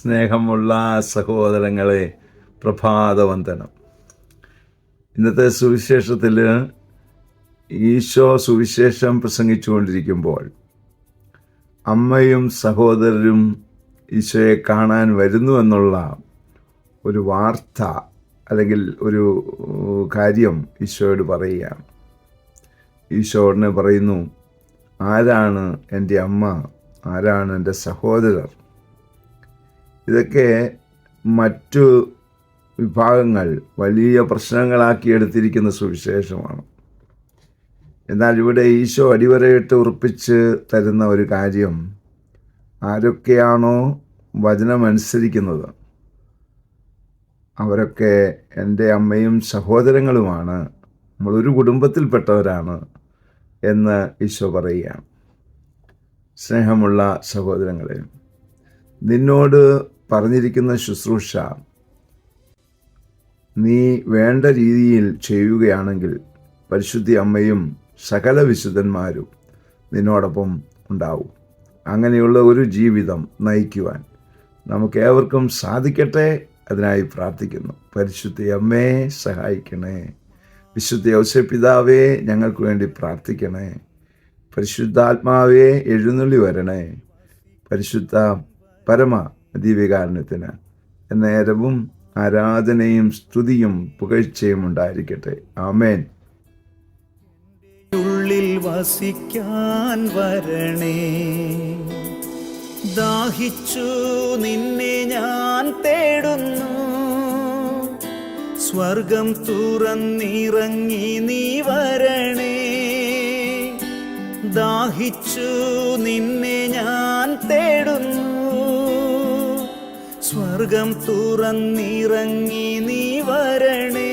സ്നേഹമുള്ള സഹോദരങ്ങളെ, പ്രഭാതവന്ദനം. ഇന്നത്തെ സുവിശേഷത്തിൽ ഈശോ സുവിശേഷം പ്രസംഗിച്ചുകൊണ്ടിരിക്കുമ്പോൾ അമ്മയും സഹോദരരും ഈശോയെ കാണാൻ വരുന്നു എന്നുള്ള ഒരു വാർത്ത അല്ലെങ്കിൽ ഒരു കാര്യം ഈശോയോട് പറയുകയാണ്. ഈശോ ഉടനെ പറയുന്നു, ആരാണ് എൻ്റെ അമ്മ, ആരാണ് എൻ്റെ സഹോദരർ? ഇതൊക്കെ മറ്റു വിഭാഗങ്ങൾ വലിയ പ്രശ്നങ്ങളാക്കി എടുത്തിരിക്കുന്ന സുവിശേഷമാണ്. എന്നാൽ ഇവിടെ ഈശോ അടിവരയിട്ട് ഉറപ്പിച്ച് തരുന്ന ഒരു കാര്യം, ആരൊക്കെയാണോ വചനമനുസരിക്കുന്നത് അവരൊക്കെ എൻ്റെ അമ്മയും സഹോദരങ്ങളുമാണ്, നമ്മളൊരു കുടുംബത്തിൽപ്പെട്ടവരാണ് എന്ന് ഈശോ പറയുകയാണ്. സ്നേഹമുള്ള സഹോദരങ്ങളെ, നിന്നോട് പറഞ്ഞിരിക്കുന്ന ശുശ്രൂഷ നീ വേണ്ട രീതിയിൽ ചെയ്യുകയാണെങ്കിൽ പരിശുദ്ധി അമ്മയും സകല വിശുദ്ധന്മാരും നിന്നോടൊപ്പം ഉണ്ടാവും. അങ്ങനെയുള്ള ഒരു ജീവിതം നയിക്കുവാൻ നമുക്കേവർക്കും സാധിക്കട്ടെ. അതിനായി പ്രാർത്ഥിക്കുന്നു. പരിശുദ്ധ അമ്മയെ സഹായിക്കണേ. വിശുദ്ധ ഔസേപ്പ് പിതാവേ, ഞങ്ങൾക്ക് വേണ്ടി പ്രാർത്ഥിക്കണേ. പരിശുദ്ധാത്മാവേ, എഴുന്നള്ളി വരണേ. പരിശുദ്ധ പരമ ദിവ്യകാരുണ്യത്തിന് നേരവും ആരാധനയും സ്തുതിയും പുകഴ്ചയും ഉണ്ടായിരിക്കട്ടെ. ആമേൻ. ഉള്ളിൽ വസിക്കാൻ വരണേ, ദാഹിച്ചു നിന്നെ ഞാൻ തേടുന്നു. സ്വർഗം തുറന്നിറങ്ങി നീ വരണേ, ദാഹിച്ചു നിന്നെ ഞാൻ തേടുന്നു. സ്വർഗം തുറന്നിറങ്ങി നീ വരണേ.